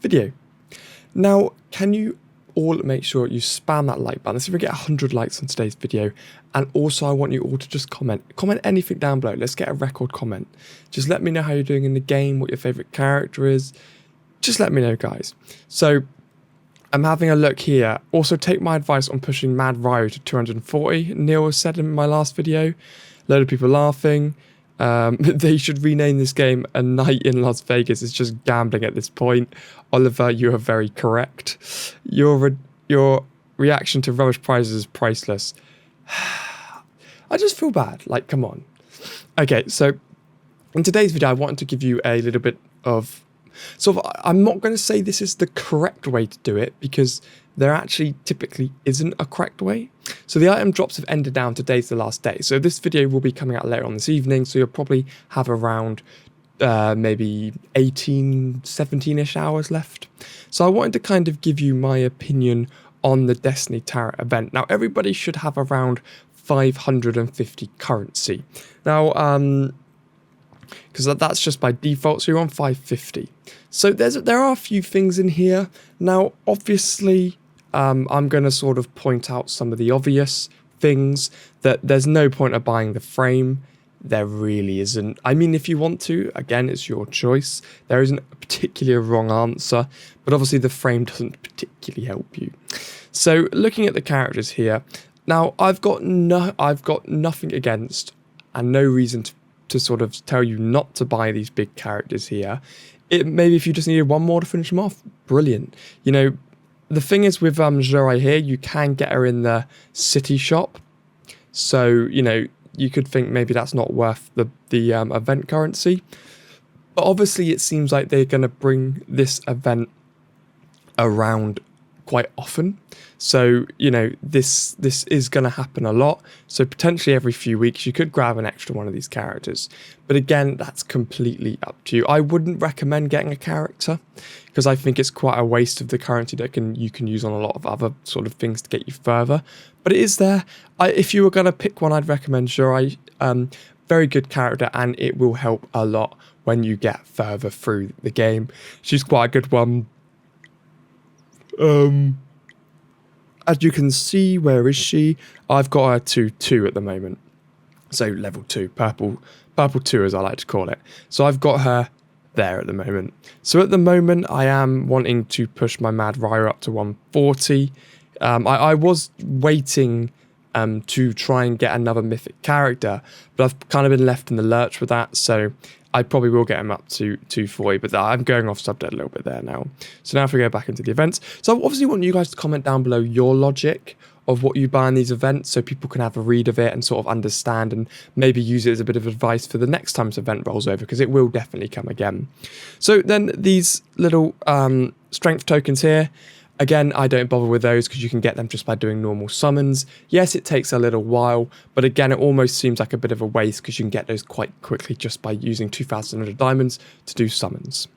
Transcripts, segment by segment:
video. Now, can you all make sure you spam that like button? Let's see if we get 100 likes on today's video. And also, I want you all to just comment anything down below. Let's get a record comment. Just let me know how you're doing in the game, what your favorite character is. Just let me know, guys. So I'm having a look here. Also, take my advice on pushing Mad Ryo to 240. Neil has said in my last video. A load of people laughing. They should rename this game A Night in Las Vegas. It's just gambling at this point. Oliver, you are very correct. Your reaction to rubbish prizes is priceless. I just feel bad. Like, come on. Okay, so in today's video, I wanted to give you a little bit of... So I'm not going to say this is the correct way to do it, because there actually typically isn't a correct way. So the item drops have ended now. Today's the last day. So this video will be coming out later on this evening. So you'll probably have around maybe 18, 17-ish hours left. So I wanted to kind of give you my opinion on the Destiny Tarot event. Now, everybody should have around 550 currency. Now, because that's just by default, so you're on 550. So there are a few things in here. Now, obviously, I'm going to sort of point out some of the obvious things, that there's no point of buying the frame. There really isn't. I mean, if you want to, again, it's your choice. There isn't a particularly wrong answer, but obviously the frame doesn't particularly help you. So looking at the characters here, now I've got nothing against and no reason to sort of tell you not to buy these big characters here. Maybe if you just needed one more to finish them off, brilliant. You know, the thing is with Giraffeyjosh here, you can get her in the city shop. So, you know, you could think maybe that's not worth the event currency. But obviously it seems like they're going to bring this event around quite often. So, you know, this is going to happen a lot. So potentially every few weeks you could grab an extra one of these characters. But again, that's completely up to you. I wouldn't recommend getting a character, because I think it's quite a waste of the currency that you can use on a lot of other sort of things to get you further. But it is there. If you were going to pick one, I'd recommend Giraffeyjosh. Very good character, and it will help a lot when you get further through the game. She's quite a good one. As you can see, where is she? I've got her to 2 at the moment. So level 2, purple 2 as I like to call it. So I've got her there at the moment. So at the moment, I am wanting to push my Mad Ryo up to 140. I was waiting to try and get another mythic character, but I've kind of been left in the lurch with that. So I probably will get him up to 240, but I'm going off subject a little bit there now. So now if we go back into the events. So I obviously want you guys to comment down below your logic of what you buy in these events, so people can have a read of it and sort of understand and maybe use it as a bit of advice for the next time this event rolls over, because it will definitely come again. So then these little strength tokens here, again, I don't bother with those because you can get them just by doing normal summons. Yes, it takes a little while, but again, it almost seems like a bit of a waste because you can get those quite quickly just by using 2,100 diamonds to do summons.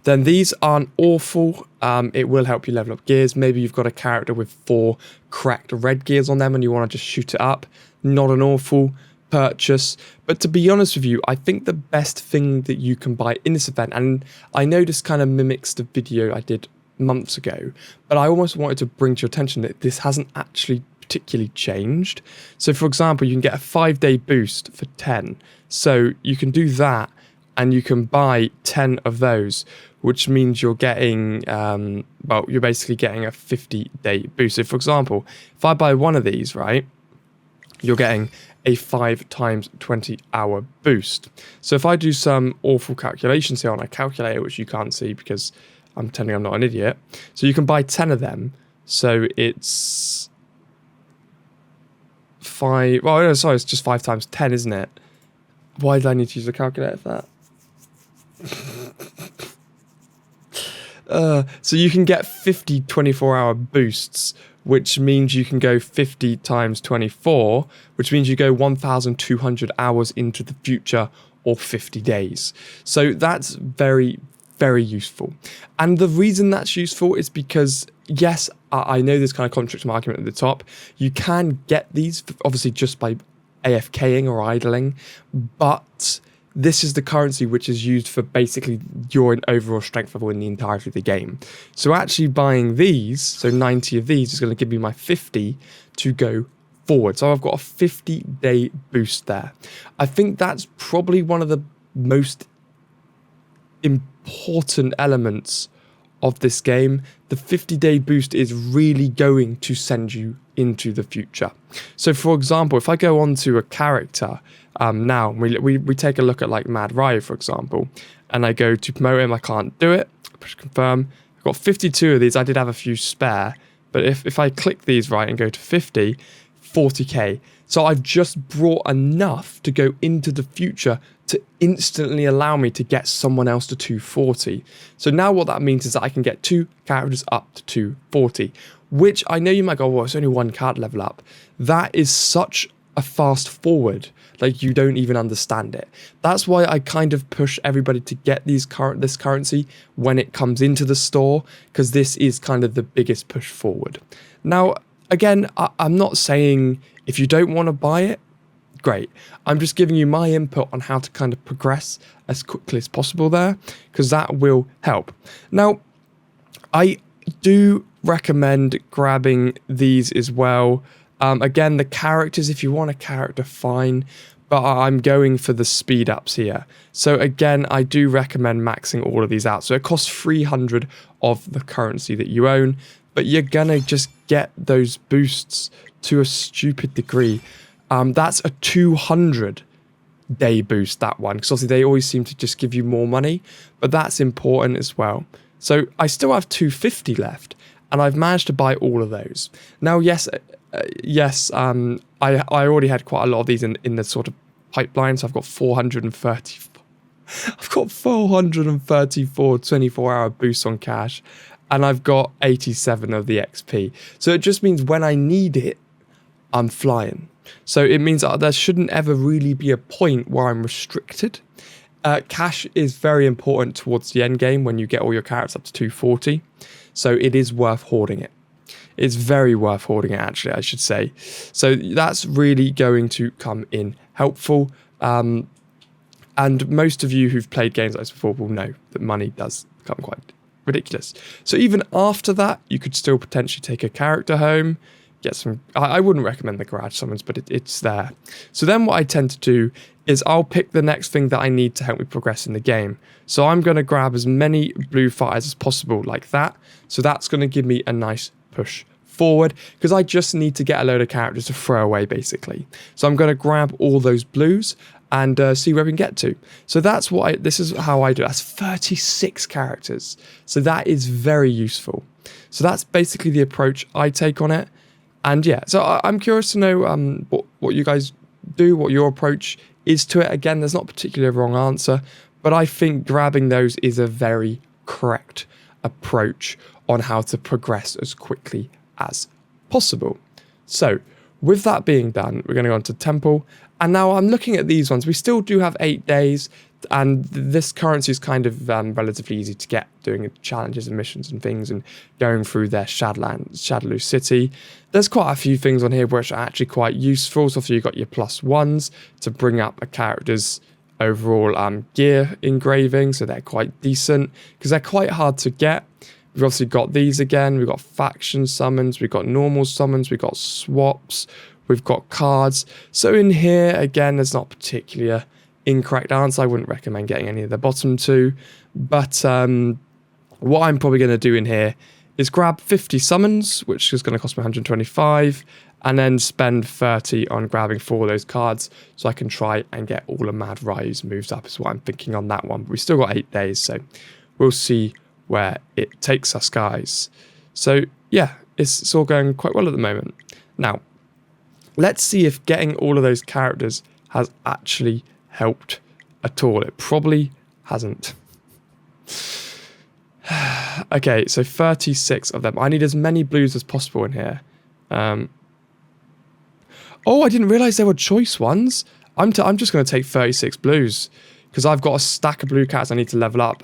Then these aren't awful. It will help you level up gears. Maybe you've got a character with 4 cracked red gears on them and you want to just shoot it up. Not an awful purchase. But to be honest with you, I think the best thing that you can buy in this event, and I know this kind of mimics the video I did months ago, but I almost wanted to bring to your attention that this hasn't actually particularly changed. So for example, you can get a 5-day boost for 10. So you can do that and you can buy 10 of those, which means you're getting, well, you're basically getting a 50-day boost. So for example, if I buy one of these, right, you're getting a 5 times 20-hour boost. So if I do some awful calculations here on a calculator, which you can't see because I'm pretending I'm not an idiot. So you can buy 10 of them. So it's 5. Well, no, sorry, it's just 5 times 10, isn't it? Why did I need to use a calculator for that? So you can get 50 24-hour boosts, which means you can go 50 times 24, which means you go 1,200 hours into the future, or 50 days. So that's very, very useful. And the reason that's useful is because, yes, I know this kind of contradicts my argument at the top. You can get these, obviously, just by AFKing or idling, but this is the currency which is used for basically your overall strength level in the entirety of the game. So actually buying these, so 90 of these, is going to give me my 50 to go forward. So I've got a 50-day boost there. I think that's probably one of the most important elements of this game. The 50-day boost is really going to send you into the future. So for example, if I go on to a character now, we take a look at like Mad Ryu, for example, and I go to promote him, I can't do it, push confirm. I've got 52 of these. I did have a few spare, but if I click these right and go to 50, 40k. So I've just brought enough to go into the future to instantly allow me to get someone else to 240. So now what that means is that I can get 2 characters up to 240, which I know you might go, well, it's only 1 card level up. That is such a fast forward, like you don't even understand it. That's why I kind of push everybody to get this currency when it comes into the store, because this is kind of the biggest push forward. Now, again, I'm not saying if you don't want to buy it, great. I'm just giving you my input on how to kind of progress as quickly as possible there, because that will help. Now, I do recommend grabbing these as well. Again, the characters, if you want a character, fine, but I'm going for the speed ups here. So again, I do recommend maxing all of these out. So it costs 300 of the currency that you own, but you're gonna just get those boosts to a stupid degree. That's a 200-day boost, that one, because obviously they always seem to just give you more money, but that's important as well. So I still have 250 left, and I've managed to buy all of those. Now, yes, I already had quite a lot of these in the sort of pipeline, so I've got 430. I've got 434 24-hour boosts on cash, and I've got 87 of the XP. So it just means when I need it, I'm flying. So it means that there shouldn't ever really be a point where I'm restricted. Cash is very important towards the end game when you get all your characters up to 240. So it is worth hoarding it. It's very worth hoarding it, actually, I should say. So that's really going to come in helpful. And most of you who've played games like this before will know that money does become quite ridiculous. So even after that, you could still potentially take a character home, get some. I wouldn't recommend the garage summons, but it's there. So then what I tend to do is I'll pick the next thing that I need to help me progress in the game. So I'm going to grab as many blue fires as possible, like that. So that's going to give me a nice push forward, because I just need to get a load of characters to throw away, basically. So I'm going to grab all those blues and see where we can get to. So that's what this is how I do it. That's 36 characters. So that is very useful. So that's basically the approach I take on it. And yeah, so I'm curious to know what you guys do, what your approach is to it. Again, there's not particularly a wrong answer, but I think grabbing those is a very correct approach on how to progress as quickly as possible. So with that being done, we're going to go on to Temple. And now I'm looking at these ones. We still do have 8 days, and this currency is kind of relatively easy to get, doing challenges and missions and things and going through their Shadaloo City. There's quite a few things on here which are actually quite useful. So you've got your +1s to bring up a character's overall gear engraving, so they're quite decent because they're quite hard to get. We've obviously got these again. We've got faction summons. We've got normal summons. We've got swaps. We've got cards. So in here, again, there's not particularly an incorrect answer. I wouldn't recommend getting any of the bottom two. But what I'm probably going to do in here is grab 50 summons, which is going to cost me 125, and then spend 30 on grabbing 4 of those cards so I can try and get all of Mad Ryu's moves up is what I'm thinking on that one. But we've still got 8 days, so we'll see where it takes us, guys. So yeah, it's all going quite well at the moment. Now, let's see if getting all of those characters has actually helped at all. It probably hasn't. Okay, so 36 of them. I need as many blues as possible in here. Oh, I didn't realize there were choice ones. I'm just going to take 36 blues because I've got a stack of blue cats I need to level up.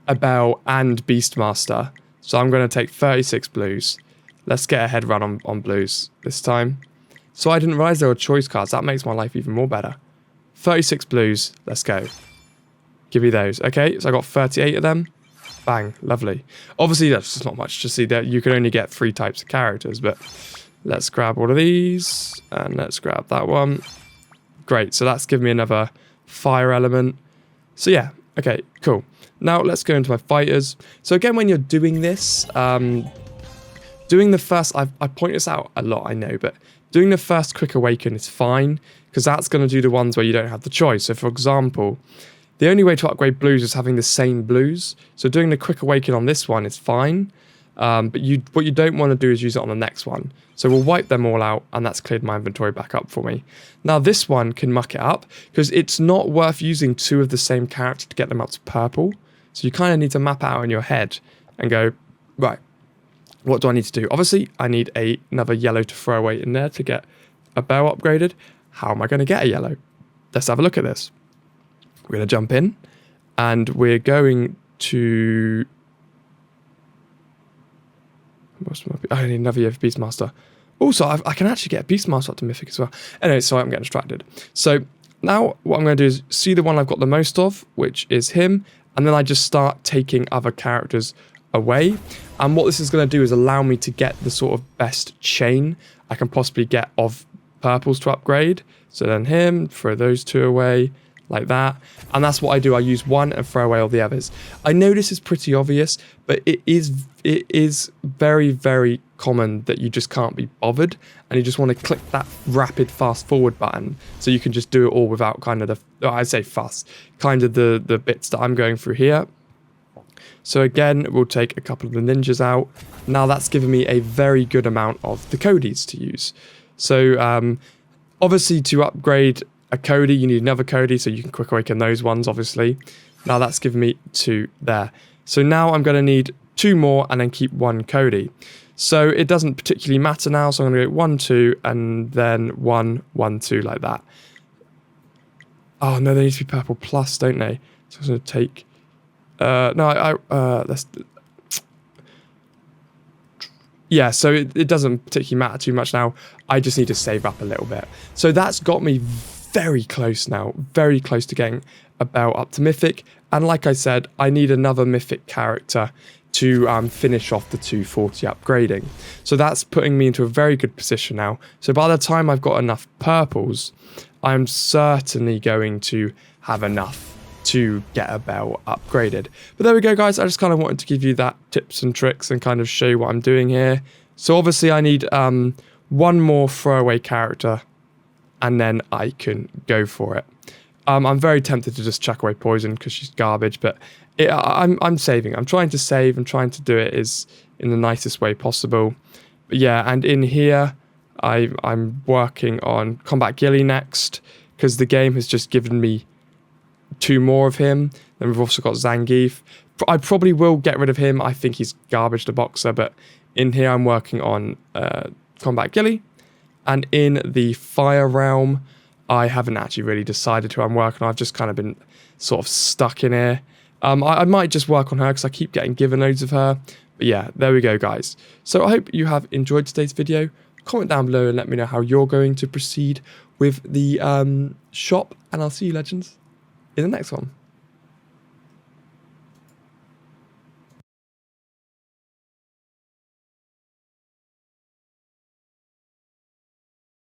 Abel and Beastmaster. So I'm going to take 36 blues. Let's get a head run on blues this time. So I didn't realize there were choice cards. That makes my life even more better. 36 blues. Let's go. Give me those. Okay, so I got 38 of them. Bang, lovely. Obviously, that's just not much to see that you can only get 3 types of characters, but let's grab all of these and let's grab that one. Great, so that's given me another fire element. So yeah, okay, cool. Now let's go into my fighters. So again, when you're doing this, doing the first, I point this out a lot, I know, but doing the first quick awaken is fine because that's going to do the ones where you don't have the choice. So for example, the only way to upgrade blues is having the same blues. So doing the quick awaken on this one is fine. But what you don't want to do is use it on the next one. So we'll wipe them all out, and that's cleared my inventory back up for me. Now this one can muck it up because it's not worth using 2 of the same character to get them up to purple. So you kind of need to map out in your head and go, right, what do I need to do? Obviously, I need another yellow to throw away in there to get a bow upgraded. How am I going to get a yellow? Let's have a look at this. We're going to jump in, and we're going to... I need another year for Beastmaster. Also, I can actually get a Beastmaster up to Mythic as well. Anyway, sorry, I'm getting distracted. So now what I'm going to do is see the one I've got the most of, which is him, and then I just start taking other characters away. And what this is going to do is allow me to get the sort of best chain I can possibly get of purples to upgrade. So then him, throw those 2 away, like that. And that's what I do. I use one and throw away all the others. I know this is pretty obvious, but it is very, very common that you just can't be bothered and you just want to click that rapid fast forward button so you can just do it all without kind of I say fuss, kind of the bits that I'm going through here. So again, we'll take a couple of the ninjas out. Now that's given me a very good amount of the Codys to use. So obviously to upgrade a Cody, you need another Cody, so you can quick awaken those ones, obviously. Now that's given me 2 there. So now I'm going to need 2 more and then keep 1 Cody. So it doesn't particularly matter now, so I'm going to go 1, 2, and then 1, 1, 2, like that. Oh no, they need to be purple plus, don't they? So I'm going to take... let's... Yeah, so it doesn't particularly matter too much now. I just need to save up a little bit. So that's got me very close now, very close to getting a bell up to Mythic. And like I said, I need another Mythic character to finish off the 240 upgrading. So that's putting me into a very good position now. So by the time I've got enough purples, I'm certainly going to have enough to get a bell upgraded. But there we go, guys. I just kind of wanted to give you that tips and tricks and kind of show you what I'm doing here. So obviously I need 1 more throwaway character and then I can go for it. I'm very tempted to just chuck away Poison because she's garbage, but I'm saving. I'm trying to save and trying to do it in the nicest way possible. But yeah, and in here, I'm working on Combat Gilly next because the game has just given me 2 more of him. Then we've also got Zangief. I probably will get rid of him. I think he's garbage to boxer, but in here I'm working on Combat Gilly. And in the Fire Realm, I haven't actually really decided who I'm working on. I've just kind of been sort of stuck in here. I might just work on her because I keep getting given loads of her. But yeah, there we go, guys. So I hope you have enjoyed today's video. Comment down below and let me know how you're going to proceed with the shop. And I'll see you, legends, in the next one.